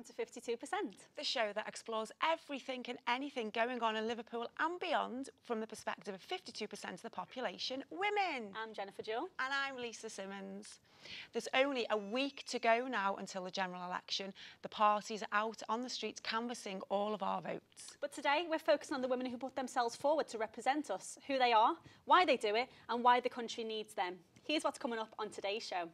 To 52%. The show that explores everything and anything going on in Liverpool and beyond from the perspective of 52% of the population, women. I'm Jennifer Jewell. And I'm Lisa Simmons. There's only a week to go now until the general election. The parties are out on the streets canvassing all of our votes. But today we're focusing on the women who put themselves forward to represent us, who they are, why they do it and why the country needs them. Here's what's coming up on today's show.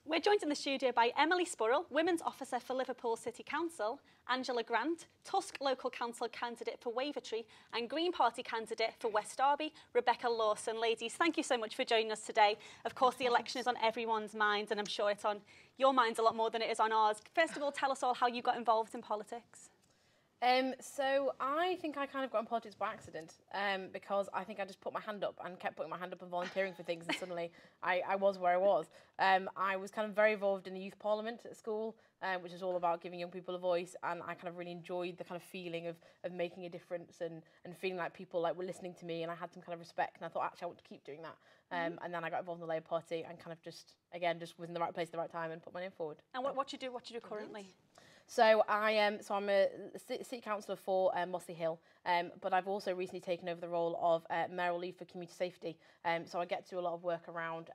We're joined in the studio by Emily Spurrell, Women's Officer for Liverpool City Council, Angela Grant, Tusk Local Council candidate for Wavertree, and Green Party candidate for West Derby, Rebecca Lawson. Ladies, thank you so much for joining us today. Of course, the election is on everyone's mind, and I'm sure it's on your minds a lot more than it is on ours. First of all, tell us all how you got involved in politics. So I think I kind of got in politics by accident because I think I just put my hand up and kept putting my hand up and volunteering for things, and suddenly I was where I was. I was kind of very involved in the youth parliament at school, which is all about giving young people a voice, and I kind of really enjoyed the kind of feeling of making a difference and feeling like people were listening to me, and I had some kind of respect, and I thought actually I want to keep doing that. And then I got involved in the Labour Party and kind of just was in the right place at the right time and put my name forward. And what do you do currently? So I'm a city councillor for Mossley Hill, but I've also recently taken over the role of mayoral lead for community safety. So I get to do a lot of work around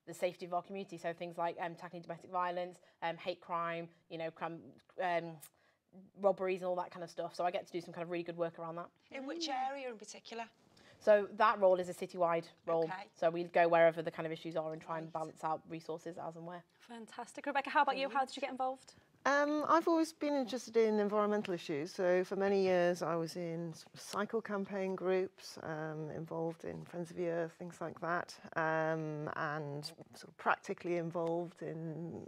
the safety of our community. So things like tackling domestic violence, hate crime, robberies and all that kind of stuff. So I get to do some kind of really good work around that. In which area in particular? So that role is a citywide role. Okay. So we go wherever the kind of issues are and try and balance out resources as and where. Fantastic. Rebecca, how about you? How did you get involved? I've always been interested in environmental issues. So for many years I was in cycle campaign groups, involved in Friends of the Earth, things like that, and sort of practically involved in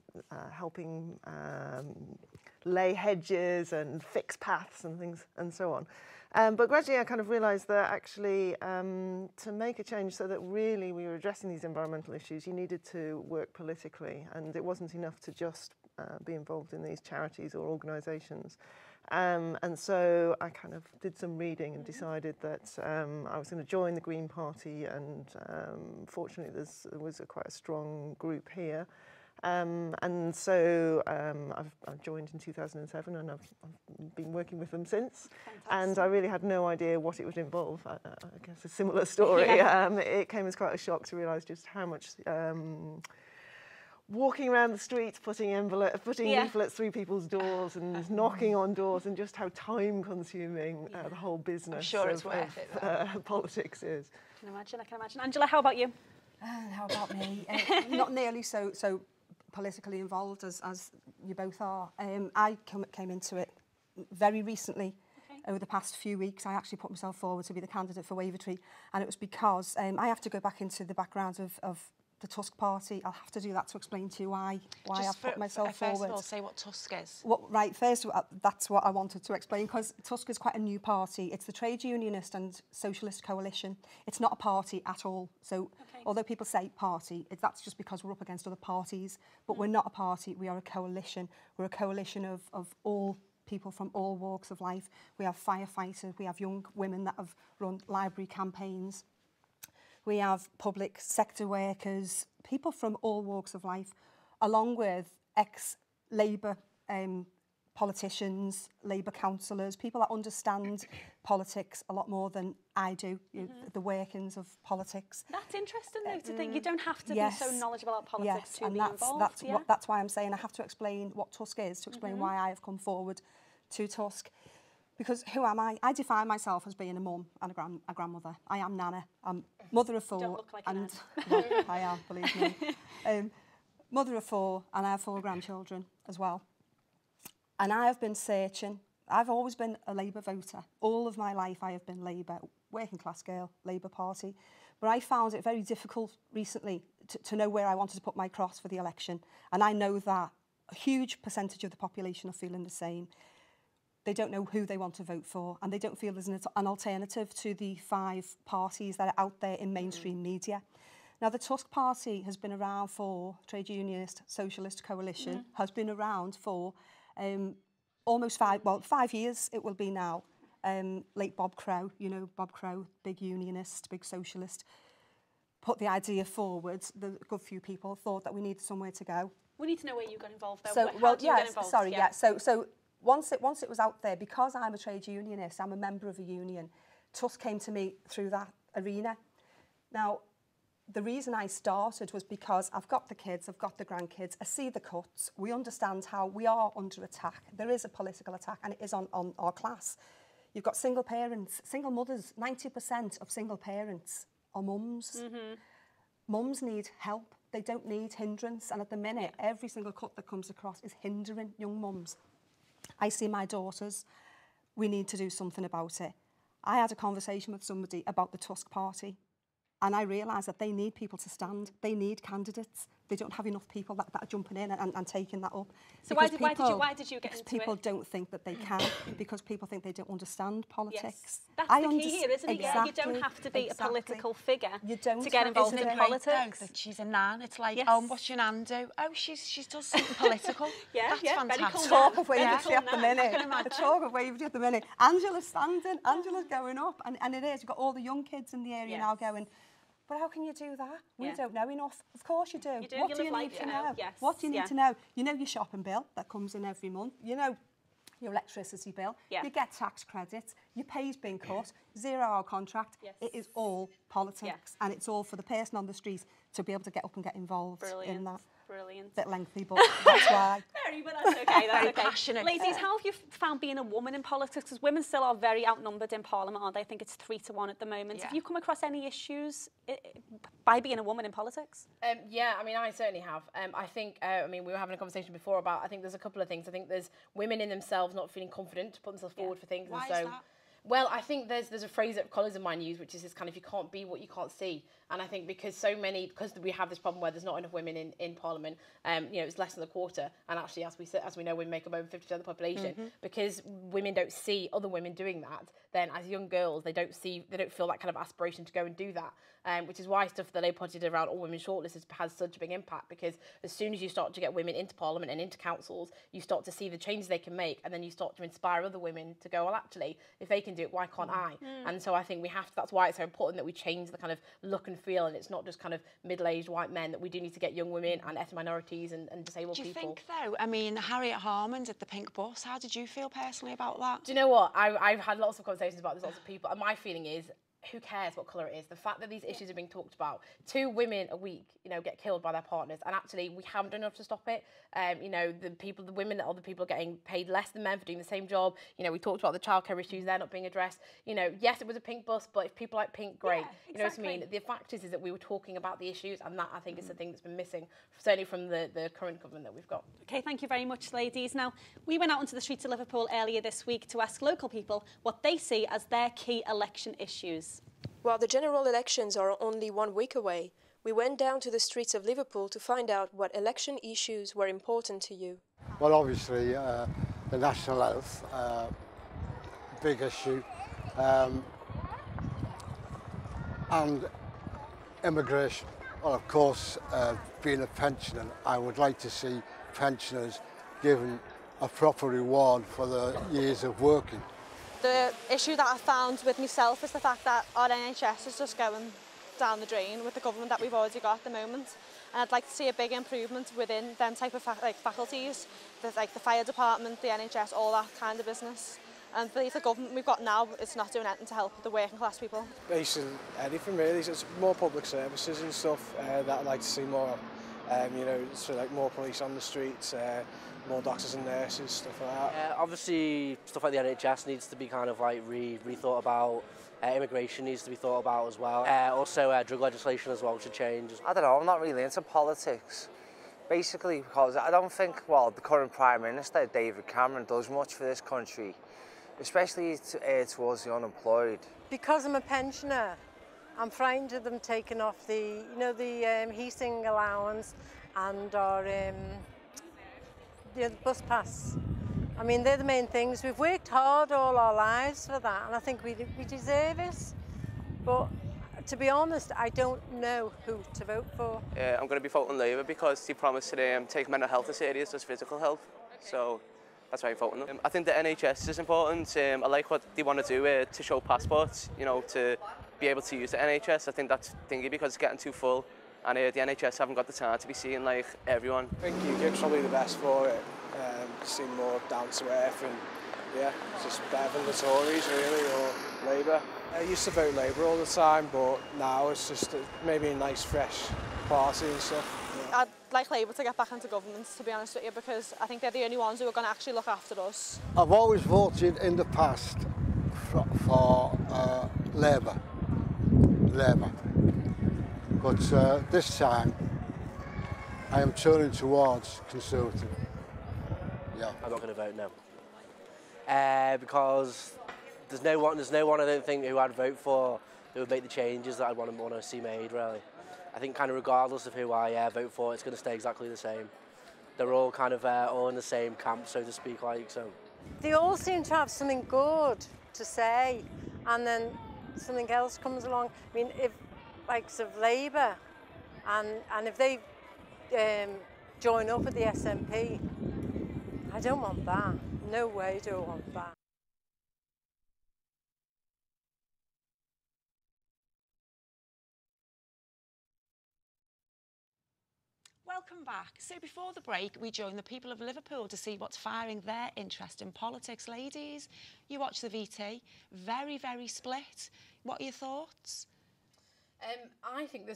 helping lay hedges and fix paths and things and so on. But gradually I kind of realised that actually to make a change so that really we were addressing these environmental issues, you needed to work politically, and it wasn't enough to just be involved in these charities or organisations. And so I kind of did some reading and decided that I was going to join the Green Party, and fortunately there was quite a strong group here. And so I've joined in 2007, and I've been working with them since. Fantastic. And I really had no idea what it would involve. I guess a similar story. Yeah. It came as quite a shock to realise just how much walking around the streets, putting leaflets through people's doors and knocking on doors, and just how time-consuming the whole business I'm sure it's worth it, politics is. I can imagine. Angela, how about you? How about me? Not nearly so politically involved as you both are. I came into it very recently. Okay. Over the past few weeks, I actually put myself forward to be the candidate for Wavertree, and it was because I have to go back into the background of the Tusk Party. I'll have to do that to explain to you why I've put myself forward. First of all, say what Tusk is. First, that's what I wanted to explain, because Tusk is quite a new party. It's the Trade Unionist and Socialist Coalition. It's not a party at all. So although people say party, that's just because we're up against other parties. But we're not a party, we are a coalition. We're a coalition of all people from all walks of life. We have firefighters, we have young women that have run library campaigns. We have public sector workers, people from all walks of life, along with ex-Labour politicians, Labour councillors, people that understand politics a lot more than I do, the workings of politics. That's interesting though, to think you don't have to yes, be so knowledgeable about politics to and be involved. That's why I'm saying I have to explain what Tusk is, to explain why I have come forward to Tusk. Because who am I? I define myself as being a mum and a grandmother. I am Nana. I'm mother of 4. You don't look like and well, I am, believe me. Mother of 4, and I have 4 grandchildren as well. And I have been searching. I've always been a Labour voter. All of my life I have been Labour, working class girl, Labour Party. But I found it very difficult recently to know where I wanted to put my cross for the election. And I know that a huge percentage of the population are feeling the same. They don't know who they want to vote for, and they don't feel there's an alternative to the 5 parties that are out there in mainstream media. Now, the Tusk Party has been around for, Trade Unionist Socialist Coalition, has been around for almost 5 years it will be now. Late Bob Crow, you know, Bob Crow, big unionist, big socialist, put the idea forward. The good few people thought that we needed somewhere to go. We need to know where you got involved though. So, How did you get involved? Sorry, yeah. So once it was out there, because I'm a trade unionist, I'm a member of a union, Tusk came to me through that arena. Now, the reason I started was because I've got the kids, I've got the grandkids, I see the cuts, we understand how we are under attack. There is a political attack, and it is on our class. You've got single parents, single mothers, 90% of single parents are mums. Mums need help, they don't need hindrance, and at the minute, every single cut that comes across is hindering young mums. I see my daughters, we need to do something about it. I had a conversation with somebody about the Tusk Party, and I realised that they need people to stand. They need candidates. They don't have enough people that are jumping in and taking that up. So why did you get into people it? don't think that they can, because people think they don't understand politics. Yes. That's the key here, isn't it? Exactly, You don't have to be a political figure you don't to get involved Isn't in it great, politics. though, that she's a nan? It's like, Yes. oh, what's your nan do? Oh, she's does something political. That's very fantastic. cool. Talk of Very waverty cool at the now. minute. The talk of waverty at the minute. Angela's standing, Angela's going up, and it is. You've got all the young kids in the area now going, but how can you do that? We don't know enough. Of course you do. You do. What You do live you life, need to you know? know. Yes. What do you need to know? You know your shopping bill that comes in every month. You know your electricity bill. Yeah. You get tax credits. Your pay's been cut. 0-hour contract. Yes. It is all politics, and it's all for the person on the street to be able to get up and get involved in that. Brilliant. Bit lengthy, but that's why. Very, but that's okay. That's Very okay. passionate. Ladies, how have you found being a woman in politics? Because women still are very outnumbered in Parliament, aren't they? I think it's 3-1 at the moment. Yeah. Have you come across any issues by being a woman in politics? Yeah, I mean, I certainly have. I think, I mean, we were having a conversation before about, I think there's a couple of things. I think there's women in themselves not feeling confident to put themselves forward for things. Why and so, is that? Well, I think there's a phrase that colleagues of mine use, which is this kind of, you can't be what you can't see. And I think because we have this problem where there's not enough women in Parliament, you know, it's less than a quarter. And actually, as we know, women make up over 50% of the population. Because women don't see other women doing that, then as young girls, they don't feel that kind of aspiration to go and do that. Which is why stuff that they put around all women shortlists has such a big impact, because as soon as you start to get women into Parliament and into councils, you start to see the changes they can make, and then you start to inspire other women to go, well, actually, if they can do it, why can't I? And so I think that's why it's so important that we change the kind of look and feel, and it's not just kind of middle-aged white men, that we do need to get young women and ethnic minorities and disabled people. Do you think, though, I mean, Harriet Harman did the pink bus. How did you feel personally about that? Do you know what? I've had lots of conversations about this with lots of people, and my feeling is, who cares what colour it is? The fact that these issues are being talked about, 2 women a week, you know, get killed by their partners, and actually we haven't done enough to stop it. You know, the women, other people are getting paid less than men for doing the same job. You know, we talked about the childcare issues, they're not being addressed. You know, yes, it was a pink bus, but if people like pink, great. Yeah, You know what I mean? The fact is that we were talking about the issues, and that I think is the thing that's been missing, certainly from the current government that we've got. Okay, thank you very much, ladies. Now, we went out into the streets of Liverpool earlier this week to ask local people what they see as their key election issues. While the general elections are only 1 week away, we went down to the streets of Liverpool to find out what election issues were important to you. Well, obviously, the national health, big issue, and immigration. Well, of course, being a pensioner, I would like to see pensioners given a proper reward for the years of working. The issue that I found with myself is the fact that our NHS is just going down the drain with the government that we've already got at the moment. and I'd like to see a big improvement within them type of faculties, like the fire department, the NHS, all that kind of business. And I believe the government we've got now is not doing anything to help the working class people. Basically anything really, it's more public services and stuff that I'd like to see more of. You know, so like more police on the streets, more doctors and nurses, stuff like that. Obviously, stuff like the NHS needs to be kind of like rethought about. Immigration needs to be thought about as well. Also, drug legislation as well should change. I don't know, I'm not really into politics. Basically because I don't think, well, the current Prime Minister, David Cameron, does much for this country, especially towards the unemployed. Because I'm a pensioner, I'm frightened of them taking off the, you know, the heating allowance and our the bus pass. I mean, they're the main things. We've worked hard all our lives for that, and I think we deserve it. But to be honest, I don't know who to vote for. I'm going to be voting Labour because they promised to take mental health as serious as physical health. So that's why I'm voting them. I think the NHS is important. I like what they want to do to show passports, you know, to be able to use the NHS. I think that's thingy because it's getting too full, and the NHS haven't got the time to be seeing like everyone. I think UKIP's probably the best for it. Seem more down to earth and yeah, it's just better than the Tories really, or Labour. I used to vote Labour all the time, but now it's just maybe a nice fresh party and stuff. I'd like Labour to get back into government, to be honest with you, because I think they're the only ones who are going to actually look after us. I've always voted in the past for Labour, but this time I am turning towards Conservative. Yeah. I'm not going to vote no. Because there's no one I don't think who I'd vote for who would make the changes that I'd want to see made, really. I think kind of regardless of who I vote for, it's going to stay exactly the same. They're all kind of all in the same camp, so to speak, like so. They all seem to have something good to say, and then something else comes along. I mean, if like sort of Labour, and if they join up with the SNP, I don't want that. No way do I want that. Welcome back. So before the break, we joined the people of Liverpool to see what's firing their interest in politics. Ladies, you watch the VT, very, very split. What are your thoughts? I think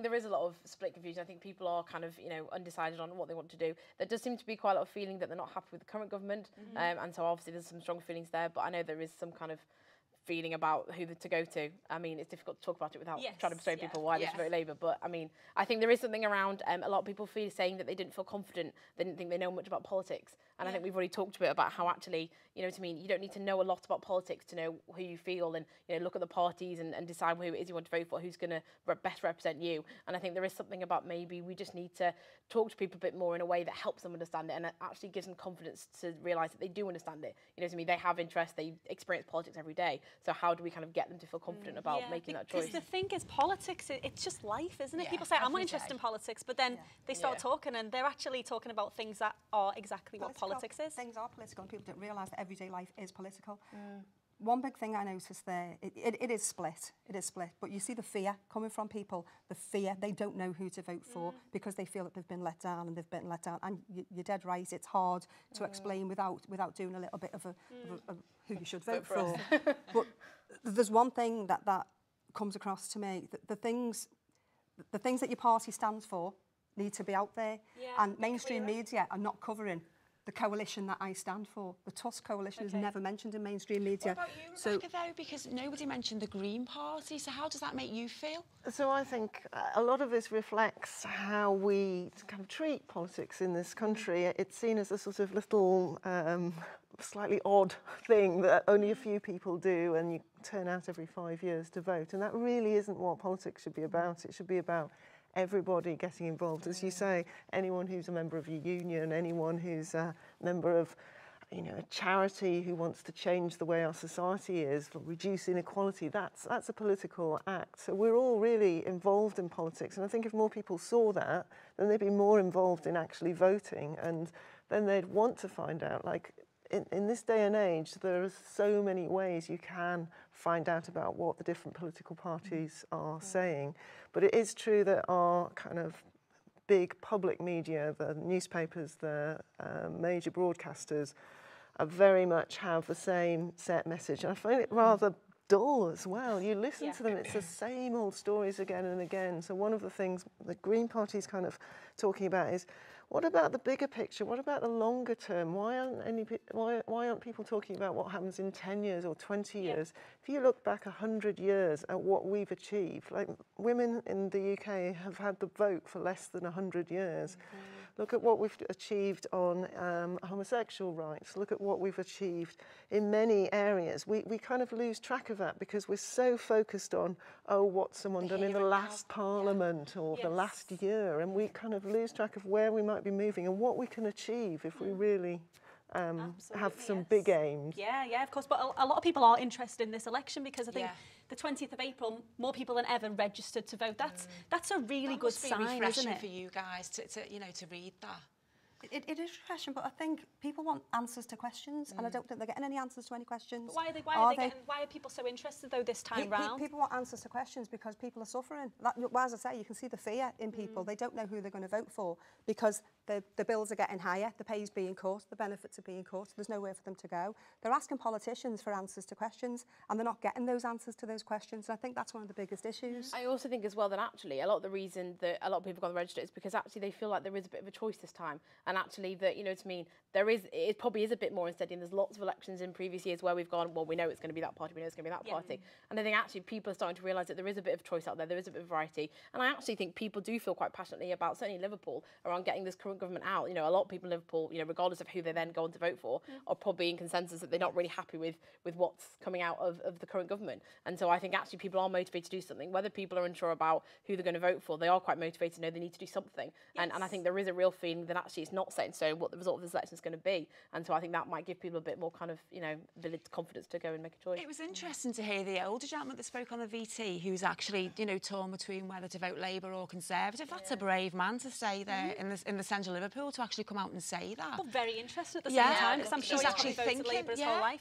there is a lot of split confusion. I think people are kind of, you know, undecided on what they want to do. There does seem to be quite a lot of feeling that they're not happy with the current government, and so obviously there's some strong feelings there. But I know there is some kind of feeling about who to go to. I mean, it's difficult to talk about it without trying to persuade people why they should vote Labour. But I mean, I think there is something around a lot of people saying that they didn't feel confident, they didn't think they know much about politics. And I think we've already talked a bit about how actually, you know what I mean, you don't need to know a lot about politics to know who you feel and, you know, look at the parties and decide who it is you want to vote for, who's going to best represent you. And I think there is something about maybe we just need to talk to people a bit more in a way that helps them understand it and actually gives them confidence to realise that they do understand it. You know what I mean? They have interest, they experience politics every day. So how do we kind of get them to feel confident about making that choice? Because the thing is, politics, it's just life, isn't it? People say, I'm not interested in politics, but then they start talking and they're actually talking about things that are exactly what politics is. Things are political and people don't realise that everyday life is political. One big thing I noticed there, it is split, but you see the fear coming from people, the fear, they don't know who to vote for because they feel that they've been let down and you're dead right, it's hard to explain without doing a little bit of a who you should vote for. But there's one thing that comes across to me, the things that your party stands for need to be out there, and mainstream media are not covering the coalition that I stand for. The Tusk coalition is never mentioned in mainstream media. What about you, Rebecca, though? Because nobody mentioned the Green Party, so how does that make you feel? So I think a lot of this reflects how we kind of treat politics in this country. It's seen as a sort of little, slightly odd thing that only a few people do, and you turn out every 5 years to vote. And that really isn't what politics should be about. It should be about everybody getting involved. As you say, anyone who's a member of your union, anyone who's a member of, you know, a charity who wants to change the way our society is, reduce inequality, that's a political act. So we're all really involved in politics. And I think if more people saw that, then they'd be more involved in actually voting. And then they'd want to find out, like, in this day and age, there are so many ways you can find out about what the different political parties are saying. But it is true that our kind of big public media, the newspapers, the major broadcasters, are very much have the same set message. And I find it rather dull as well. You listen to them, it's the same old stories again and again. So one of the things the Green Party is kind of talking about is, what about the bigger picture? What about the longer term? Why aren't people talking about what happens in 10 years or 20 years? If you look back 100 years at what we've achieved, like women in the UK have had the vote for less than 100 years. Look at what we've achieved on homosexual rights. Look at what we've achieved in many areas. We kind of lose track of that because we're so focused on, oh, what's someone done in the last parliament or the last year, and we kind of lose track of where we might be moving and what we can achieve if we really have some big aims. Yeah, of course. But a lot of people are interested in this election because I think the 20th of April, more people than ever registered to vote. That's a really good sign, isn't it? Refreshing for you guys to read that. It is refreshing, but I think people want answers to questions, and I don't think they're getting any answers to any questions. But why are people so interested though this time round? People want answers to questions because people are suffering. Well, as I say, you can see the fear in people. They don't know who they're going to vote for because the bills are getting higher, the pay's being cut, the benefits are being cut. There's nowhere for them to go. They're asking politicians for answers to questions, and they're not getting those answers to those questions. And I think that's one of the biggest issues. I also think as well that actually a lot of the reason that a lot of people have gone register is because actually they feel like there is a bit of a choice this time, and actually that, you know what I mean, it probably is a bit more unsteady, and there's lots of elections in previous years where we've gone, well, we know it's going to be that party, we know it's going to be that party, and I think actually people are starting to realise that there is a bit of choice out there is a bit of variety, and I actually think people do feel quite passionately about, certainly in Liverpool, around getting this current government out. You know, a lot of people in Liverpool, you know, regardless of who they then go on to vote for, are probably in consensus that they're not really happy with what's coming out of the current government, and so I think actually people are motivated to do something. Whether people are unsure about who they're going to vote for, they are quite motivated to know they need to do something, and I think there is a real feeling that actually it's not set in stone what the result of this election is going to be, and so I think that might give people a bit more kind of, you know, confidence to go and make a choice. It was interesting to hear the older gentleman that spoke on the VT who's actually, you know, torn between whether to vote Labour or Conservative. That's a brave man to say there in the centre of Liverpool, to actually come out and say that. But very interested at the same time, because I'm sure he's actually voted Labour his whole life.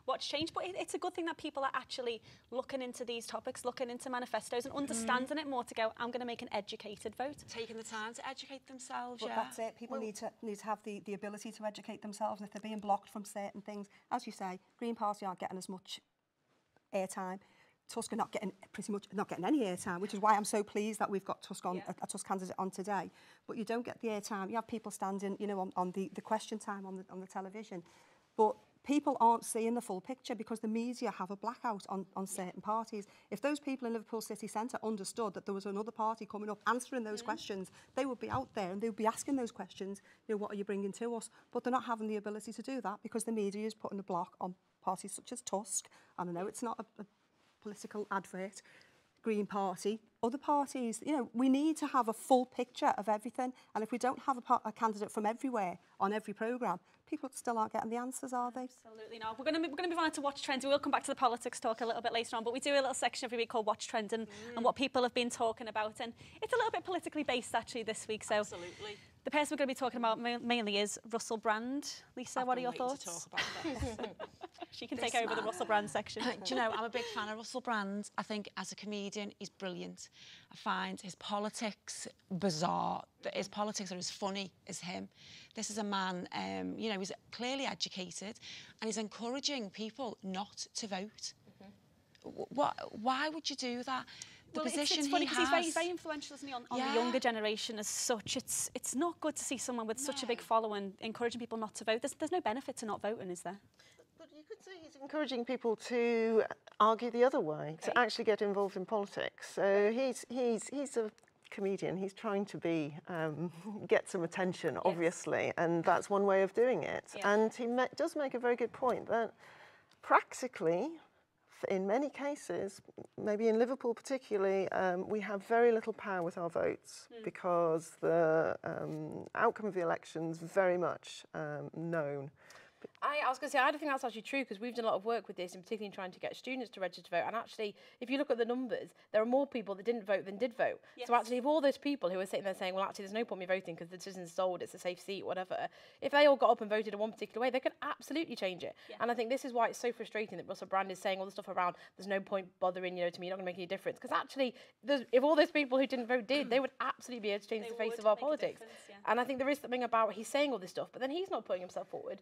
What's changed? But it's a good thing that people are actually looking into these topics, looking into manifestos and understanding it more to go, I'm going to make an educated vote. Taking the time to educate themselves, But that's it. People need to have the ability to educate themselves, and if they're being blocked from certain things, as you say, Green Party aren't getting as much airtime. Tusk are pretty much not getting any airtime, which is why I'm so pleased that we've got Tusk on a Tusk candidate on today. But you don't get the airtime. You have people standing, you know, on the question time on the television, but people aren't seeing the full picture because the media have a blackout on certain parties. If those people in Liverpool city centre understood that there was another party coming up answering those questions, they would be out there and they would be asking those questions, you know, what are you bringing to us? But they're not having the ability to do that because the media is putting a block on parties such as Tusk, and I know it's not a political advert, Green Party, other parties. You know, we need to have a full picture of everything, and if we don't have a candidate from everywhere on every programme, people still aren't getting the answers, are they? Absolutely not. We're going to move on to Watch Trends. We will come back to the politics talk a little bit later on, but we do a little section every week called Watch Trends and what people have been talking about, and it's a little bit politically based actually this week. So absolutely. The person we're going to be talking about mainly is Russell Brand. Lisa, what are your thoughts? To talk about this. She can take over the Russell Brand section. Do you know, I'm a big fan of Russell Brand. I think as a comedian, he's brilliant. I find his politics bizarre. His politics are as funny as him. This is a man, you know, he's clearly educated and he's encouraging people not to vote. Why would you do that? Well, it's funny because he's very influential, isn't he, on the younger generation as such. It's not good to see someone with such a big following encouraging people not to vote. There's no benefit to not voting, is there? But you could say he's encouraging people to argue the other way, to actually get involved in politics. So he's a comedian. He's trying to get some attention, obviously, and that's one way of doing it. And he does make a very good point that practically, in many cases, maybe in Liverpool particularly, we have very little power with our votes because the outcome of the election's very much known I was going to say, I don't think that's actually true, because we've done a lot of work with this, and particularly in trying to get students to register to vote. And actually, if you look at the numbers, there are more people that didn't vote than did vote. Yes. So actually, if all those people who are sitting there saying, well, actually, there's no point me voting because the decision's sold, it's a safe seat, whatever, if they all got up and voted in one particular way, they could absolutely change it. Yeah. And I think this is why it's so frustrating that Russell Brand is saying all the stuff around, there's no point bothering, to me, you're not going to make any difference. Because actually, if all those people who didn't vote did, they would absolutely be able to change the face of our politics. Yeah. And I think there is something about, he's saying all this stuff, but then he's not putting himself forward.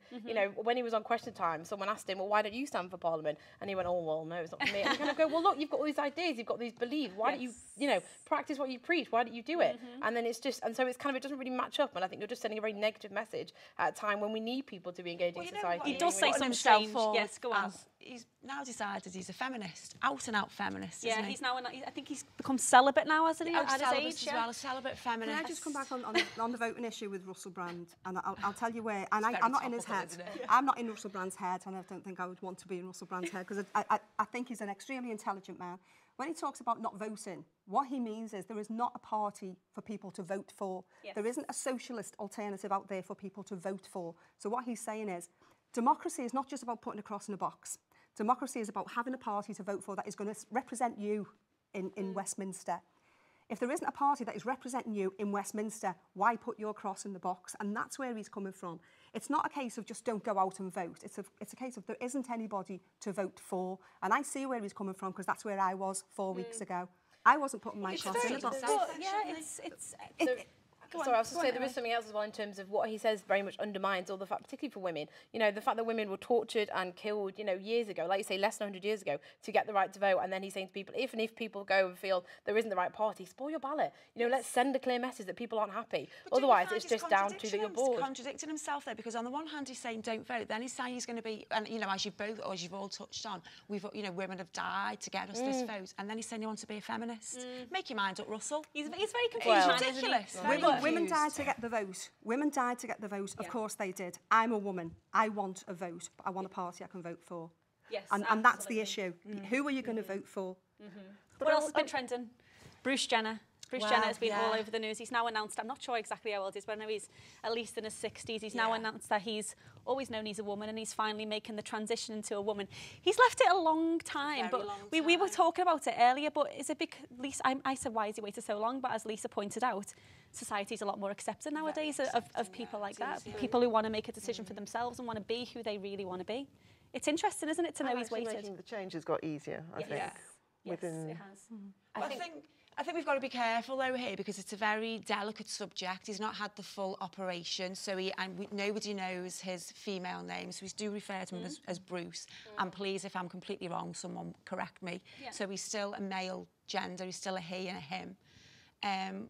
When he was on Question Time, someone asked him, well, why don't you stand for Parliament? And he went, oh, well, no, it's not for me. And you kind of go, well, look, you've got all these ideas, you've got these beliefs. Why don't you, practice what you preach? Why don't you do it? And then it's just, and so it's kind of, it doesn't really match up. And I think you're just sending a very negative message at a time when we need people to be engaging in society. He does say some strange. Yes, go on. He's now decided he's a feminist, out and out feminist. Yeah, isn't he? he's now. I think he's become celibate now, hasn't he? At his age, as well, a celibate feminist. Can I just come back on the voting issue with Russell Brand, and I'll tell you where. And I'm not in his head. I'm not in Russell Brand's head, and I don't think I would want to be in Russell Brand's head, because I think he's an extremely intelligent man. When he talks about not voting, what he means is there is not a party for people to vote for. Yes. There isn't a socialist alternative out there for people to vote for. So what he's saying is, democracy is not just about putting a cross in a box. Democracy is about having a party to vote for that is going to represent you in Westminster. If there isn't a party that is representing you in Westminster, why put your cross in the box? And that's where he's coming from. It's not a case of just don't go out and vote. It's a case of there isn't anybody to vote for. And I see where he's coming from, because that's where I was 4 weeks ago. I wasn't putting my cross in the box. Sorry, I was going to say there is something else as well in terms of what he says very much undermines all the fact, particularly for women, the fact that women were tortured and killed, years ago, like you say, less than 100 years ago, to get the right to vote. And then he's saying to people, if people go and feel there isn't the right party, spoil your ballot. Let's send a clear message that people aren't happy. But otherwise, it's just down to that you're bored. Contradicting himself there, because on the one hand he's saying don't vote, then he's saying he's going to be, and as you've all touched on, women have died to get us this vote, and then he's saying he wants to be a feminist. Make your mind up, Russell. He's very confused. Well, ridiculous. Women died to get the vote. Women died to get the vote. Of course they did. I'm a woman. I want a vote, but I want a party I can vote for. Yes, and that's the issue. Who are you going to vote for? What else has been trending? Bruce Jenner. Bruce Jenner has been all over the news. He's now announced, I'm not sure exactly how old he is, but I know he's at least in his 60s. He's now announced that he's always known he's a woman, and he's finally making the transition into a woman. He's left it a long time, but we were talking about it earlier, but is it because, Lisa, I said, why has he waited so long? But as Lisa pointed out, society's a lot more accepting nowadays of people like that, people who want to make a decision for themselves and want to be who they really want to be. It's interesting, isn't it, to know he's waited. The change has got easier, I think. Yes, it has. I think we've got to be careful though here, because it's a very delicate subject. He's not had the full operation, so nobody knows his female name, so we do refer to him as Bruce. And please, if I'm completely wrong, someone correct me. Yeah. So he's still a male gender, he's still a he and a him.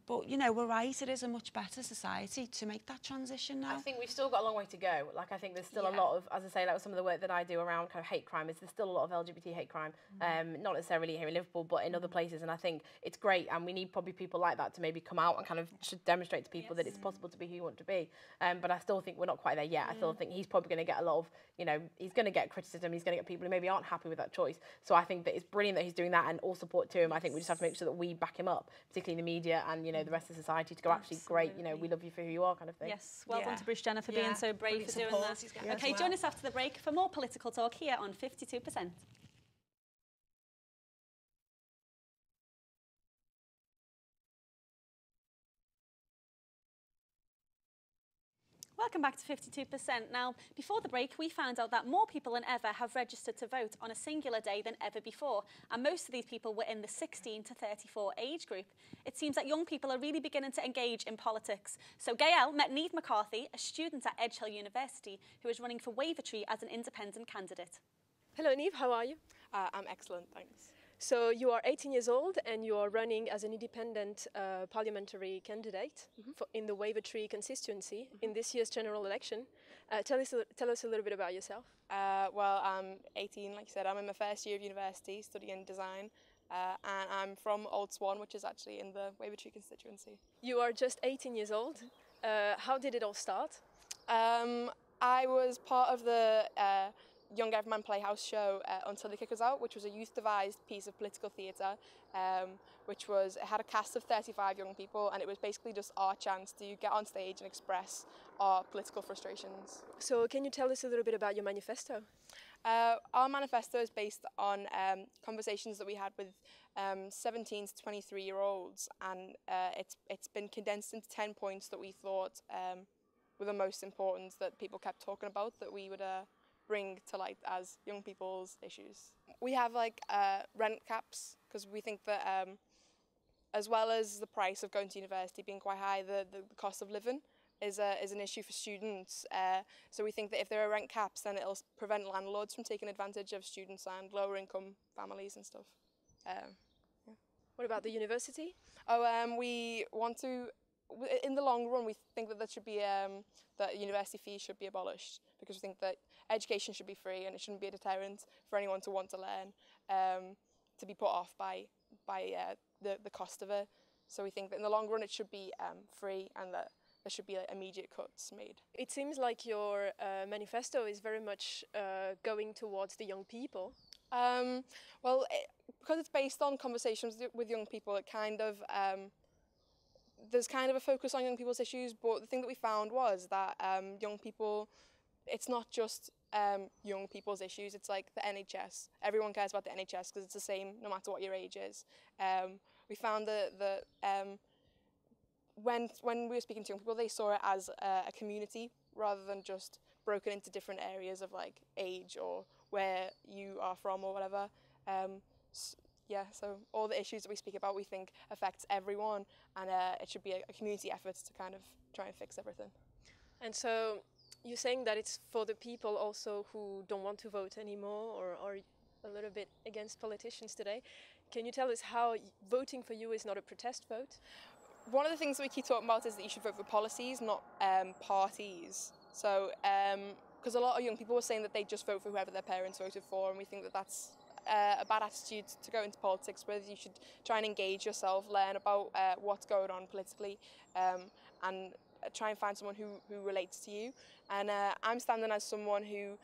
But, we're right, it is a much better society to make that transition now. I think we've still got a long way to go. I think there's still a lot of, as I say, some of the work that I do around kind of hate crime, there's still a lot of LGBT hate crime, not necessarily here in Liverpool, but in other places. And I think it's great, and we need probably people like that to maybe come out and kind of demonstrate to people that it's possible to be who you want to be. But I still think we're not quite there yet. I still think he's probably going to get a lot of, he's going to get criticism, he's going to get people who maybe aren't happy with that choice. So I think that it's brilliant that he's doing that, and all support to him. I think we just have to make sure that we back him up, particularly in the media and the rest of society, to go, actually, great, we love you for who you are, kind of thing. Yes, well done to Bruce Jenner for being so brave for doing that. Okay, join us after the break for more political talk here on 52%. Welcome back to 52%. Now, before the break, we found out that more people than ever have registered to vote on a singular day than ever before, and most of these people were in the 16 to 34 age group. It seems that young people are really beginning to engage in politics. So Gael met Niamh McCarthy, a student at Edge Hill University, who is running for Wavertree as an independent candidate. Hello Niamh, how are you? I'm excellent, thanks. So you are 18 years old and you are running as an independent parliamentary candidate in the Wavertree constituency in this year's general election. Tell us a little bit about yourself. Well, I'm 18, like you said. I'm in my first year of university studying design, and I'm from Old Swan, which is actually in the Wavertree constituency. You are just 18 years old. How did it all start? I was part of the Young Everyman Playhouse show Until They Kick Us Out, which was a youth-devised piece of political theatre, it had a cast of 35 young people, and it was basically just our chance to get on stage and express our political frustrations. So can you tell us a little bit about your manifesto? Our manifesto is based on conversations that we had with 17 to 23-year-olds, and it's been condensed into 10 points that we thought were the most important, that people kept talking about, that we would bring to light as young people's issues. We have like rent caps, because we think that as well as the price of going to university being quite high, the cost of living is an issue for students. So we think that if there are rent caps, then it'll prevent landlords from taking advantage of students and lower income families and stuff. Yeah. What about the university? We want to, in the long run, we think that that university fees should be abolished, because we think that education should be free and it shouldn't be a deterrent for anyone to want to learn, to be put off by the cost of it. So we think that in the long run it should be free, and that there should be like, immediate cuts made. It seems like your manifesto is very much going towards the young people. Well, because it's based on conversations with young people, it kind of there's kind of a focus on young people's issues, but the thing that we found was that young people, it's not just young people's issues, it's like the NHS. Everyone cares about the NHS because it's the same no matter what your age is. We found that when we were speaking to young people, they saw it as a community rather than just broken into different areas of like age or where you are from or whatever. So all the issues that we speak about, we think affects everyone, and it should be a community effort to kind of try and fix everything. And so you're saying that it's for the people also who don't want to vote anymore, or are a little bit against politicians today. Can you tell us how voting for you is not a protest vote? One of the things that we keep talking about is that you should vote for policies, not parties. So, because a lot of young people were saying that they just vote for whoever their parents voted for, and we think that that's a bad attitude to go into politics with. You should try and engage yourself, learn about what's going on politically, and try and find someone who relates to you. And I'm standing as someone who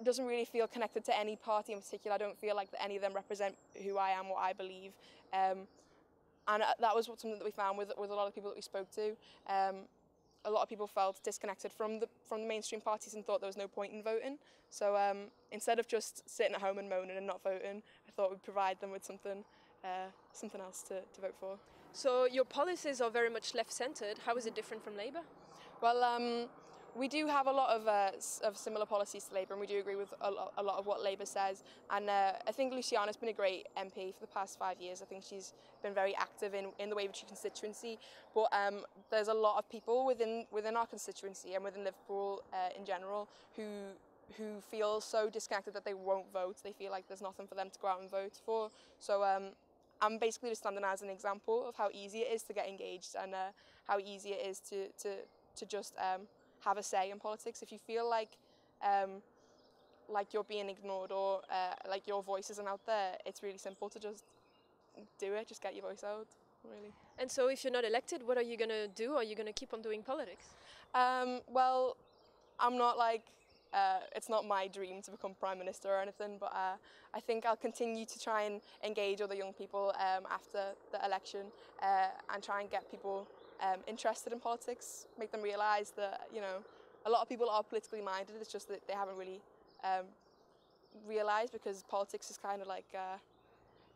doesn't really feel connected to any party in particular. I don't feel like that any of them represent who I am, what I believe. And that was something that we found with a lot of people that we spoke to. A lot of people felt disconnected from the mainstream parties and thought there was no point in voting. So instead of just sitting at home and moaning and not voting, I thought we'd provide them with something else to vote for. So your policies are very much left-centred. How is it different from Labour? Well, we do have a lot of similar policies to Labour, and we do agree with a lot of what Labour says. And I think Luciana's been a great MP for the past 5 years. I think she's been very active in the Wavertree constituency. But there's a lot of people within our constituency and within Liverpool in general who feel so disconnected that they won't vote. They feel like there's nothing for them to go out and vote for. So I'm basically just standing as an example of how easy it is to get engaged, and how easy it is to just have a say in politics. If you feel like you're being ignored, or like your voice isn't out there, it's really simple to just do it, just get your voice out, really. And so if you're not elected, what are you going to do? Are you going to keep on doing politics? Well, I'm not like, it's not my dream to become Prime Minister or anything, but I think I'll continue to try and engage other young people after the election, and try and get people interested in politics, make them realise that, you know, a lot of people are politically minded, it's just that they haven't really realised, because politics is kind of like,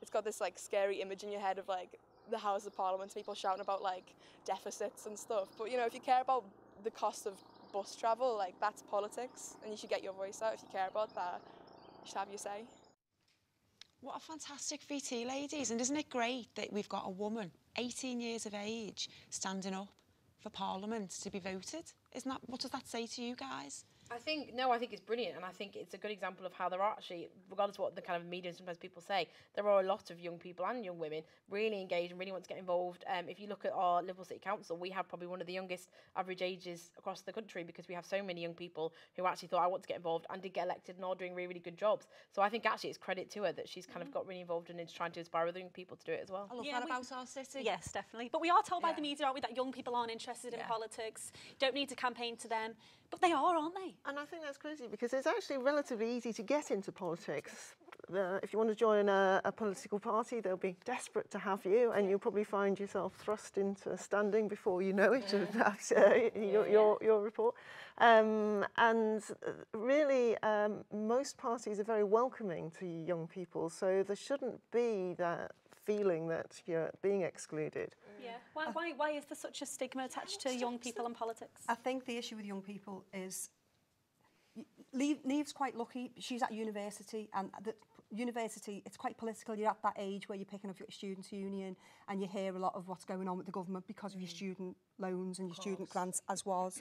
it's got this like scary image in your head of like the House of Parliament, people shouting about like deficits and stuff, but you know, if you care about the cost of bus travel, like that's politics, and you should get your voice out. If you care about that, you should have your say. What a fantastic VT, ladies. And isn't it great that we've got a woman, 18 years of age, standing up for Parliament to be voted? What does that say to you guys? I think it's brilliant, and I think it's a good example of how there are actually, regardless of what the kind of media and sometimes people say, there are a lot of young people and young women really engaged and really want to get involved. If you look at our Liverpool City Council, we have probably one of the youngest average ages across the country, because we have so many young people who actually thought, I want to get involved, and did get elected and are doing really, really good jobs. So I think actually it's credit to her that she's kind of got really involved and is trying to inspire other young people to do it as well. I love that about our city. Yes, definitely. But we are told by the media, aren't we, that young people aren't interested in politics, don't need to campaign to them. But they are, aren't they? And I think that's crazy because it's actually relatively easy to get into politics. If you want to join a political party, they'll be desperate to have you, and you'll probably find yourself thrust into standing before you know it. And that's your report. And really, most parties are very welcoming to young people, so there shouldn't be that feeling that you're being excluded. Yeah. Why is there such a stigma attached to young people and politics? I think the issue with young people is Neve's quite lucky. She's at university, and the university, it's quite political. You're at that age where you're picking up your students' union, and you hear a lot of what's going on with the government because of your student loans and your student grants, as was.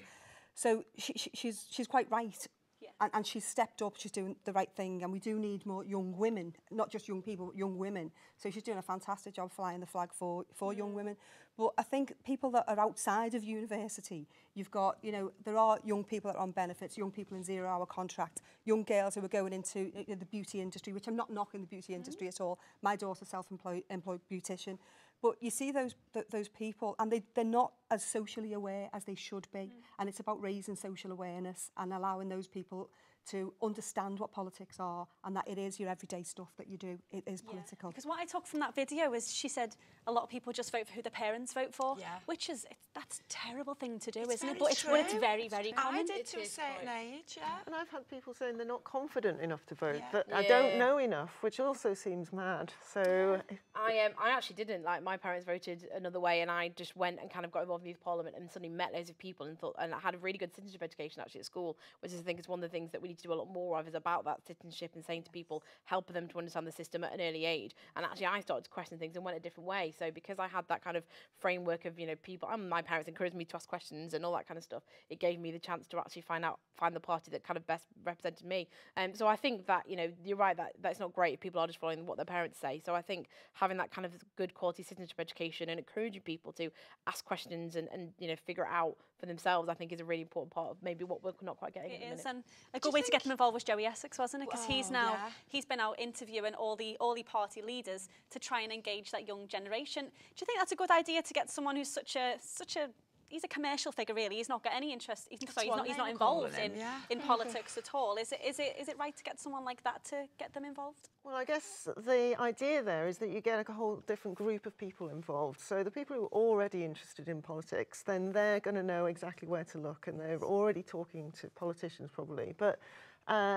So she's quite right. Yeah. And she's stepped up, she's doing the right thing, and we do need more young women, not just young people, but young women. So she's doing a fantastic job flying the flag for young women. But I think people that are outside of university, you've got, you know, there are young people that are on benefits, young people in 0-hour contract, young girls who are going into the beauty industry, which I'm not knocking the beauty industry at all. My daughter's self-employed beautician. But you see those people, and they're not as socially aware as they should be. And it's about raising social awareness and allowing those people to understand what politics are, and that it is your everyday stuff that you do. It is political. Because what I took from that video is she said a lot of people just vote for who their parents vote for, which is, that's a terrible thing to do, isn't it? But it's very, very common. I did to a certain age, And I've had people saying they're not confident enough to vote, that I don't know enough, which also seems mad. So I actually didn't. Like, my parents voted another way, and I just went and kind of got involved in youth parliament and suddenly met loads of people and thought, and I had a really good citizenship education actually at school, which I think is one of the things that we need to do a lot more of, is about that citizenship and saying to people, helping them to understand the system at an early age. And actually I started to question things and went a different way. So because I had that kind of framework of, you know, people, and my parents encouraged me to ask questions and all that kind of stuff, it gave me the chance to actually find the party that kind of best represented me. So I think that, you know, you're right, that's not great if people are just following what their parents say. So I think having that kind of good quality citizenship education and encouraging people to ask questions and you know, figure it out for themselves, I think is a really important part of maybe what we're not quite getting at the minute. It is, and a good way to get them involved was Joey Essex, wasn't it? Because he's been out interviewing all the party leaders to try and engage that young generation. Do you think that's a good idea, to get someone who's such a he's a commercial figure, really? He's not got any interest. He's not involved in politics at all. Is it right to get someone like that to get them involved? Well, I guess the idea there is that you get a whole different group of people involved. So the people who are already interested in politics, then they're going to know exactly where to look, and they're already talking to politicians probably. But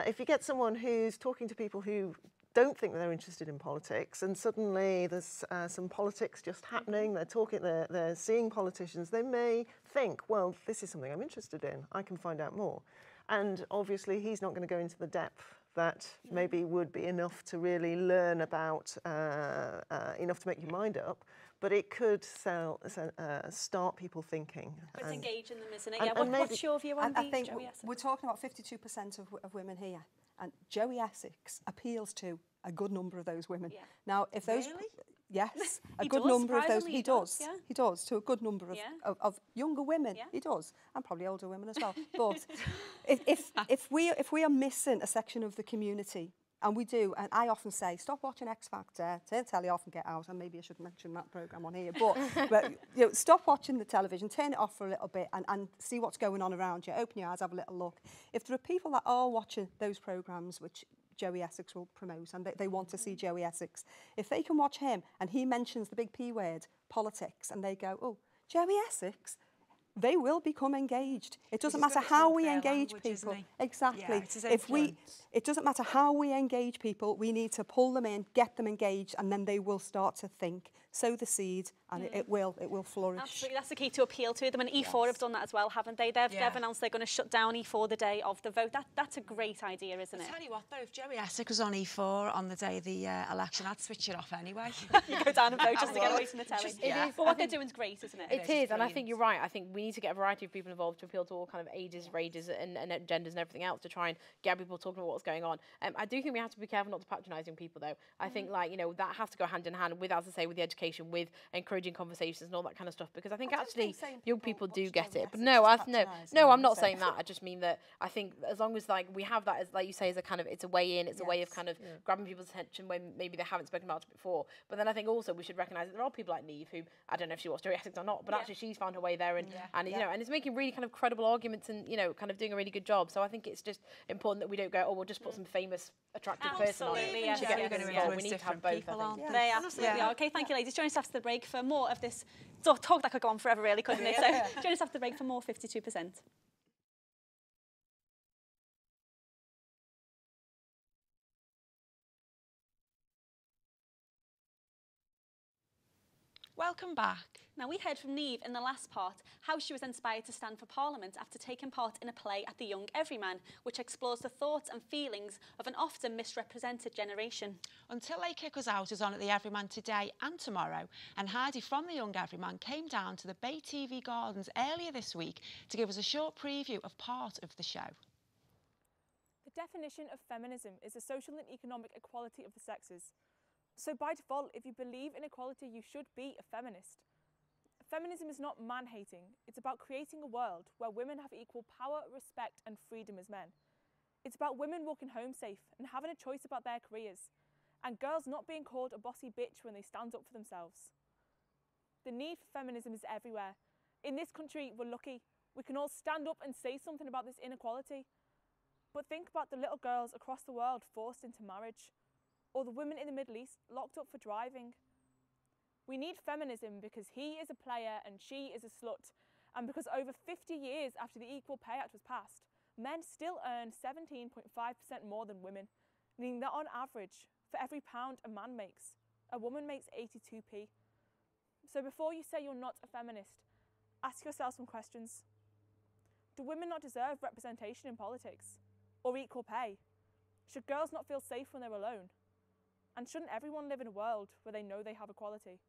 if you get someone who's talking to people who don't think they're interested in politics, and suddenly there's some politics just happening, they're seeing politicians, they may think, well, this is something I'm interested in, I can find out more. And obviously he's not going to go into the depth that maybe would be enough to really learn about, enough to make your mind up, but it could start people thinking. But it's engaging them, isn't it? Yeah. What's your view on I think Joey Essex? We're talking about 52% of women here, and Joey Essex appeals to a good number of those women. Yeah. Now, if those... Really? Yes, a He good does, number of those. surprisingly, He he does. does, yeah. He does, to a good number of younger women. Yeah. He does, and probably older women as well. But if we are missing a section of the community, and we do, and I often say, stop watching X Factor, turn the telly off and get out. And maybe I should mention that programme on here. But you know, stop watching the television, turn it off for a little bit, and see what's going on around you. Open your eyes, have a little look. If there are people that are watching those programmes, which Joey Essex will promote, and they want to see Joey Essex, if they can watch him and he mentions the big P word, politics, and they go, oh, Joey Essex, they will become engaged. It doesn't matter how we engage people. Exactly. Yeah, it doesn't matter how we engage people, we need to pull them in, get them engaged, and then they will start to think, sow the seed, and it will flourish. Absolutely, that's the key to appeal to them. And E4 have done that as well, haven't they? They've announced they're going to shut down E4 the day of the vote. That's a great idea, isn't it? I'll tell you what, though, if Joey Essex was on E4 on the day of the election, I'd switch it off anyway. You go down and vote just to get away from the telly. But what they're doing is great, isn't it? It is, and I think you're right. I think we need to get a variety of people involved to appeal to all kind of ages, rages, and genders and everything else, to try and get people talking about what's going on. I do think we have to be careful not to patronise young people, though. I think, like, you know, that has to go hand in hand with, as I say, with the education, with encouraging encouraging conversations and all that kind of stuff, because I think actually young people do get it. But no, I'm not saying that. I just mean that I think as long as like we have that as, like you say, as a kind of, it's a way in, it's a way of kind of grabbing people's attention when maybe they haven't spoken about it before. But then I think also we should recognise that there are people like Neve who, I don't know if she watched Essex or not, but actually she's found her way there and you know, and is making really kind of credible arguments and, you know, kind of doing a really good job. So I think it's just important that we don't go, oh, we'll just put some famous, attractive person on it to get people involved. We need to have both, I think. They absolutely are. Okay, thank you, ladies. Join us after the break for more of this. So talk that could go on forever, really, couldn't it? So join us after the break for more 52%. Welcome back. Now, we heard from Neve in the last part how she was inspired to stand for Parliament after taking part in a play at the Young Everyman, which explores the thoughts and feelings of an often misrepresented generation. Until They Kick Us Out is on at the Everyman today and tomorrow, and Heidi from the Young Everyman came down to the Bay TV Gardens earlier this week to give us a short preview of part of the show. The definition of feminism is the social and economic equality of the sexes. So by default, if you believe in equality, you should be a feminist. Feminism is not man-hating. It's about creating a world where women have equal power, respect and freedom as men. It's about women walking home safe and having a choice about their careers, and girls not being called a bossy bitch when they stand up for themselves. The need for feminism is everywhere. In this country, we're lucky. We can all stand up and say something about this inequality. But think about the little girls across the world forced into marriage, or the women in the Middle East locked up for driving. We need feminism because he is a player and she is a slut, and because over 50 years after the Equal Pay Act was passed, men still earn 17.5% more than women, meaning that on average, for every pound a man makes, a woman makes 82p. So before you say you're not a feminist, ask yourself some questions. Do women not deserve representation in politics? Or equal pay? Should girls not feel safe when they're alone? And shouldn't everyone live in a world where they know they have equality?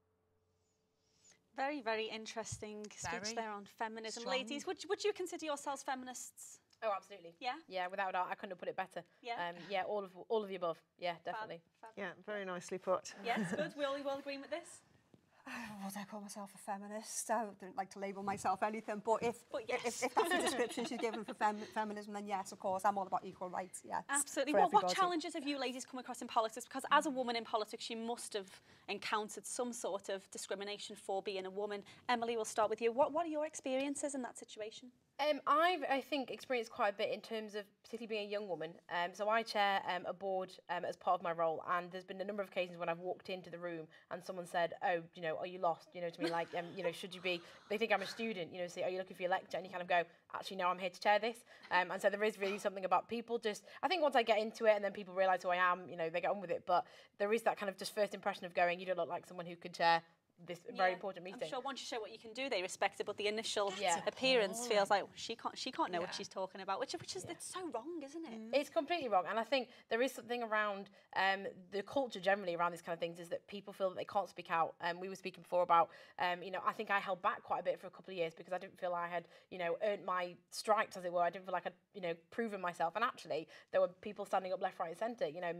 Very, very interesting speech there on feminism. Strong. Ladies, would you consider yourselves feminists? Oh, absolutely. Yeah? Yeah, without a doubt, I couldn't have put it better. Yeah? Yeah, all of the above. Yeah, definitely. Fab. Yeah, very nicely put. Yes, good. We all agree with this? Would I call myself a feminist? I don't like to label myself anything, but if that's the description she's given for feminism, then yes, of course, I'm all about equal rights, yes. Absolutely. What challenges have you ladies come across in politics? Because as a woman in politics, you must have encountered some sort of discrimination for being a woman. Emily, we'll start with you. What are your experiences in that situation? I've, I think, experienced quite a bit in terms of particularly being a young woman. So I chair a board as part of my role, and there's been a number of occasions when I've walked into the room and someone said, oh, you know, are you lost? You know, to me, like, you know, should you be, they think I'm a student, you know, say, are you looking for your lecture? And you kind of go, actually, no, I'm here to chair this. And so there is really something about people just, I think once I get into it and then people realise who I am, you know, they get on with it. But there is that kind of just first impression of going, you don't look like someone who could chair this very important meeting. I'm sure once you show what you can do, they respect it, but the initial appearance feels like she can't know what she's talking about, which is it's so wrong, isn't it? It's completely wrong, and I think there is something around the culture generally around these kind of things is that people feel that they can't speak out. We were speaking before about, you know, I think I held back quite a bit for a couple of years because I didn't feel I had, you know, earned my stripes, as it were. I didn't feel like I'd, you know, proven myself, and actually there were people standing up left, right, and centre. You know,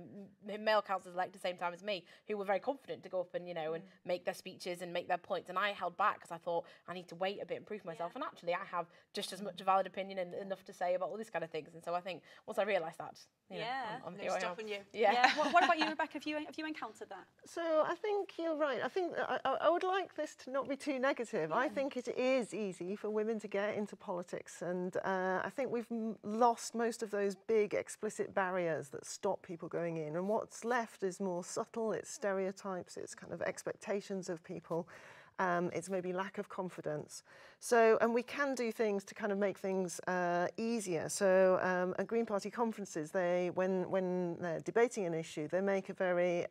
male councillors elected the same time as me who were very confident to go up and, you know, and make their speeches and make their points, and I held back because I thought I need to wait a bit and prove myself, and actually I have just as much a valid opinion and enough to say about all these kind of things. And so I think once I realised that, you know, I'm no stopping you. Yeah. What about you, Rebecca? Have you encountered that? So I think you're right. I think I would like this to not be too negative. I think it is easy for women to get into politics, and I think we've lost most of those big explicit barriers that stop people going in, and what's left is more subtle. It's stereotypes, it's kind of expectations of people. It's maybe lack of confidence. So, and we can do things to kind of make things easier. So at Green Party conferences, when they're debating an issue, they make a very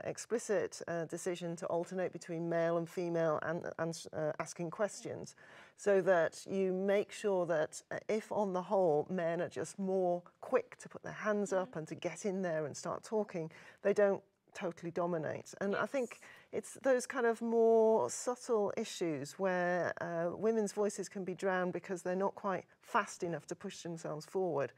explicit decision to alternate between male and female and asking questions, so that you make sure that if on the whole men are just more quick to put their hands up and to get in there and start talking, they don't totally dominate. And I think it's those kind of more subtle issues where women's voices can be drowned because they're not quite fast enough to push themselves forward.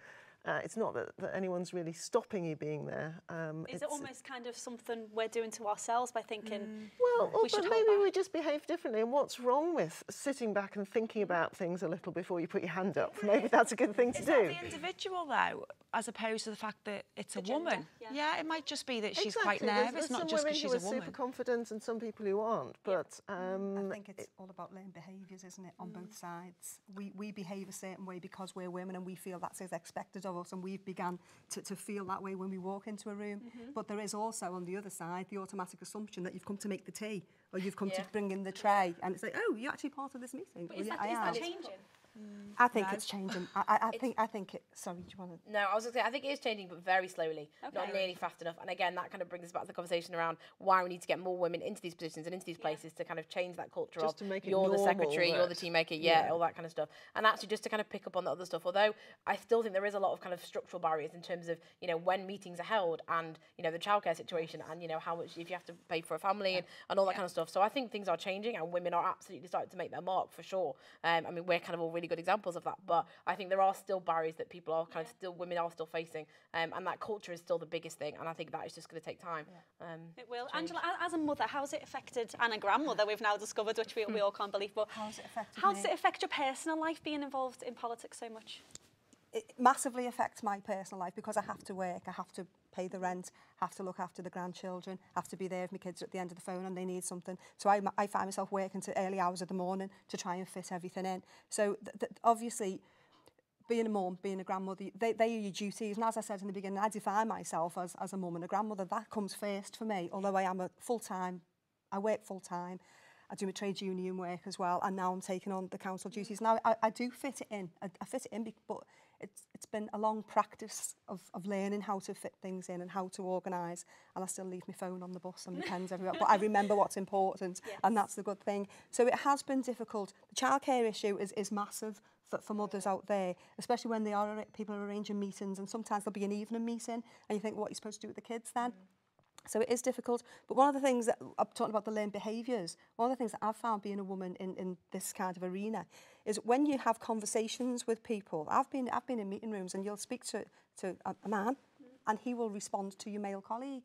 It's not that anyone's really stopping you being there. Is it almost kind of something we're doing to ourselves by thinking, well, we should but hold maybe back? we just behave differently? And what's wrong with sitting back and thinking about things a little before you put your hand up? Maybe that's a good thing to Is do. that the individual, though, as opposed to the fact that it's a woman? Yeah, it might just be that she's quite nervous, There's not some just women because who she's a are woman. super confident and some people who aren't. But I think it's all about learned behaviours, isn't it, on both sides. We behave a certain way because we're women and we feel that's as expected of us, and we've begun to feel that way when we walk into a room. But there is also, on the other side, the automatic assumption that you've come to make the tea or you've come to bring in the tray, and it's like, oh, you're actually part of this meeting. But is that changing? I think it's changing. I think it. Sorry, do you want to? No, I was going to say, I think it is changing, but very slowly, not nearly fast enough. And again, that kind of brings us back to the conversation around why we need to get more women into these positions and into these places to kind of change that culture Just of to make it you're the normal, secretary, you're the team maker, all that kind of stuff. And actually just to kind of pick up on the other stuff, although I still think there is a lot of kind of structural barriers in terms of, you know, when meetings are held and, you know, the childcare situation and, you know, how much, if you have to pay for a family and all that kind of stuff. So I think things are changing and women are absolutely starting to make their mark for sure. I mean, we're kind of all really good examples of that. But I think there are still barriers that people are kind of still, women are still facing, and that culture is still the biggest thing, and I think that is just going to take time. It will. Angela, as a mother, how's it affected, and a grandmother we've now discovered, which we all can't believe, but how's it affected how does it affect your personal life being involved in politics so much? It massively affects my personal life because I have to work, I have to pay the rent, have to look after the grandchildren, have to be there if my kids are at the end of the phone and they need something. So I find myself working to early hours of the morning to try and fit everything in. So obviously, being a mum, being a grandmother, they are your duties. And as I said in the beginning, I define myself as a mum and a grandmother. That comes first for me, although I am I work full-time. I do my trade union work as well, and now I'm taking on the council duties. Now, I do fit it in. I fit it in, but it's been a long practice of learning how to fit things in and how to organise. And I still leave my phone on the bus and my pens everywhere, but I remember what's important, and that's the good thing. So it has been difficult. The childcare issue is massive for mothers out there, especially when people are arranging meetings, and sometimes there'll be an evening meeting, and you think, what are you supposed to do with the kids then? So it is difficult. But one of the things that I'm talking about, the learned behaviours, one of the things that I've found being a woman in this kind of arena is when you have conversations with people. I've been in meeting rooms and you'll speak to a man and he will respond to your male colleague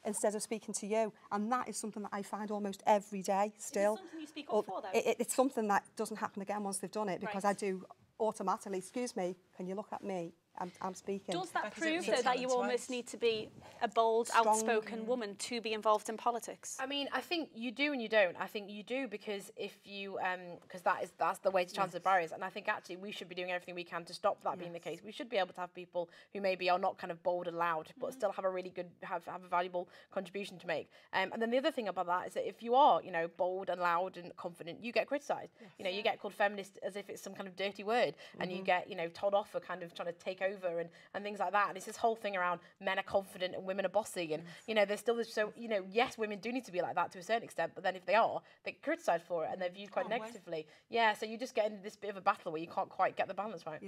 instead of speaking to you. And that is something that I find almost every day still. Is it something you speak up for, though? It's something that doesn't happen again once they've done it, because I do automatically, excuse me, can you look at me? I'm speaking. Does that prove, though, that you almost need to be a bold, outspoken woman to be involved in politics? I mean, I think you do and you don't. I think you do because if you, because that's the way to transfer barriers. And I think actually we should be doing everything we can to stop that being the case. We should be able to have people who maybe are not kind of bold and loud, but still have a really good, have a valuable contribution to make. And then the other thing about that is that if you are, you know, bold and loud and confident, you get criticised. You know, you get called feminist as if it's some kind of dirty word, and you get, you know, told off for kind of trying to take over and things like that. And it's this whole thing around men are confident and women are bossy, and you know, there's still this, so you know, yes, women do need to be like that to a certain extent, but then if they are, they get criticised for it and they're viewed quite negatively. So you just get into this bit of a battle where you can't quite get the balance right.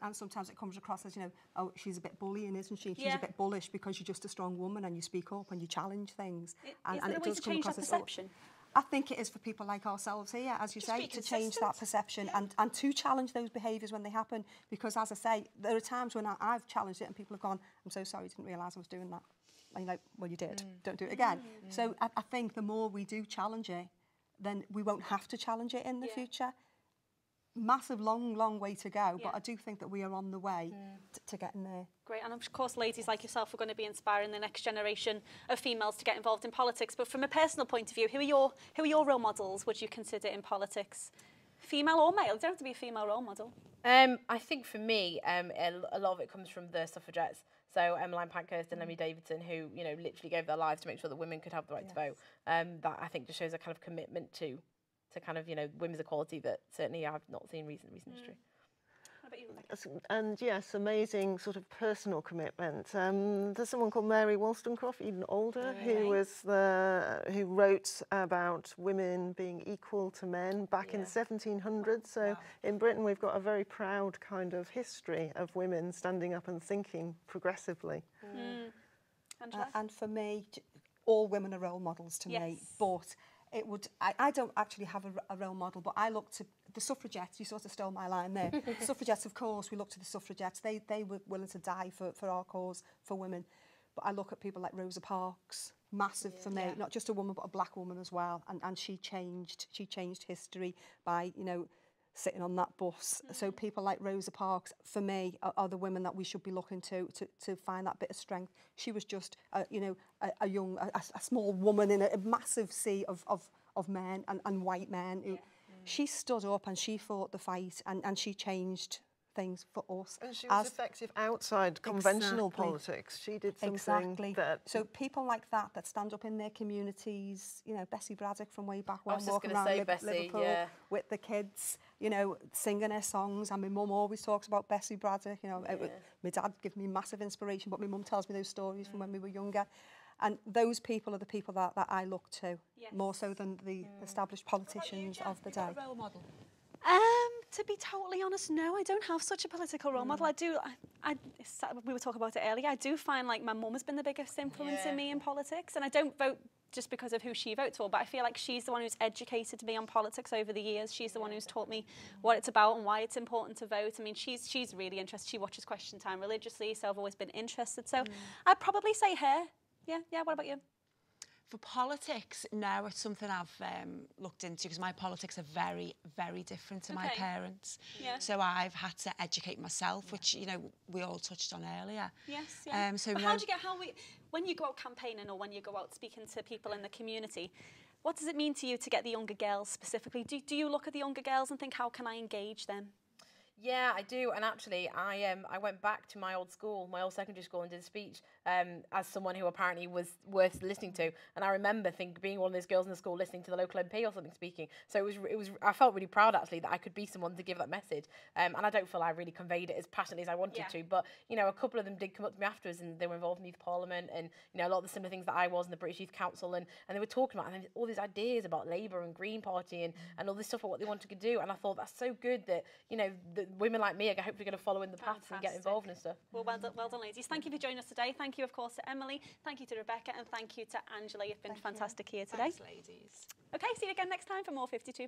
And sometimes it comes across as, you know, oh, she's a bit bullying, isn't she? She's a bit bullish because you're just a strong woman and you speak up and you challenge things. Is there a way to change that perception? I think it is for people like ourselves here, as you say, to change that perception and to challenge those behaviours when they happen. Because, as I say, there are times when I've challenged it and people have gone, I'm so sorry, I didn't realise I was doing that. And you're like, well, you did. Don't do it again. So I think the more we do challenge it, then we won't have to challenge it in the future. Massive, long way to go, but I do think that we are on the way to getting there. Great, and of course ladies like yourself are going to be inspiring the next generation of females to get involved in politics. But from a personal point of view, who are your role models would you consider in politics? Female or male? It doesn't have to be a female role model. I think for me, a lot of it comes from the suffragettes. So Emmeline Pankhurst and Emily Davidson, who, you know, literally gave their lives to make sure that women could have the right to vote. That I think just shows a kind of commitment to kind of, you know, women's equality that certainly I've not seen in recent history. What about you, Rebecca? And yes, amazing sort of personal commitment. There's someone called Mary Wollstonecraft, even older, who wrote about women being equal to men back in the 1700s. So in Britain, we've got a very proud kind of history of women standing up and thinking progressively. Angela? And for me, all women are role models to me, but it would. I don't actually have a role model, but I look to the suffragettes. You sort of stole my line there. Suffragettes, of course, we look to the suffragettes. They were willing to die for our cause, for women. But I look at people like Rosa Parks, massive for me, not just a woman, but a black woman as well. And she changed history by, you know, sitting on that bus. So people like Rosa Parks, for me, are the women that we should be looking to find that bit of strength. She was just, you know, a small woman in a massive sea of men and white men. Who, she stood up and she fought the fight and she changed things for us. And she was effective outside conventional politics. She did something that... So people like that stand up in their communities, you know, Bessie Braddock from way back when, walking around Liverpool with the kids, you know, singing her songs. And my mum always talks about Bessie Braddock, you know. My dad gave me massive inspiration, but my mum tells me those stories from when we were younger. And those people are the people that I look to, more so than the established politicians of the day. Role model? To be totally honest, no, I don't have such a political role model. We were talking about it earlier. I do find like my mum has been the biggest influence in me in politics, and I don't vote just because of who she votes for, but I feel like she's the one who's educated me on politics over the years. She's the one who's taught me what it's about and why it's important to vote. I mean, she's really interested. She watches Question Time religiously, so I've always been interested. So I'd probably say her. Yeah. What about you? For politics, now it's something I've looked into because my politics are very, very different to my parents. Yeah. So I've had to educate myself, which, you know, we all touched on earlier. Yes, yeah. But how do you when you go out campaigning or when you go out speaking to people in the community, what does it mean to you to get the younger girls specifically? Do you look at the younger girls and think, how can I engage them? Yeah, I do, and actually, I went back to my old school, my old secondary school, and did a speech as someone who apparently was worth listening to. And I remember being one of those girls in the school listening to the local MP or something speaking. So it was. I felt really proud actually that I could be someone to give that message. And I don't feel I really conveyed it as passionately as I wanted to. But you know, a couple of them did come up to me afterwards, and they were involved in Youth Parliament, and you know, a lot of the similar things that I was in the British Youth Council, and they were talking about all these ideas about Labour and Green Party and all this stuff about what they wanted to do. And I thought that's so good that, you know, that women like me are hopefully going to follow in the path and get involved and stuff. Well done, ladies. Thank you for joining us today. Thank you, of course, to Emily. Thank you to Rebecca, and thank you to Angela. You've been fantastic here today. Thanks, ladies. Okay, see you again next time for more 52%.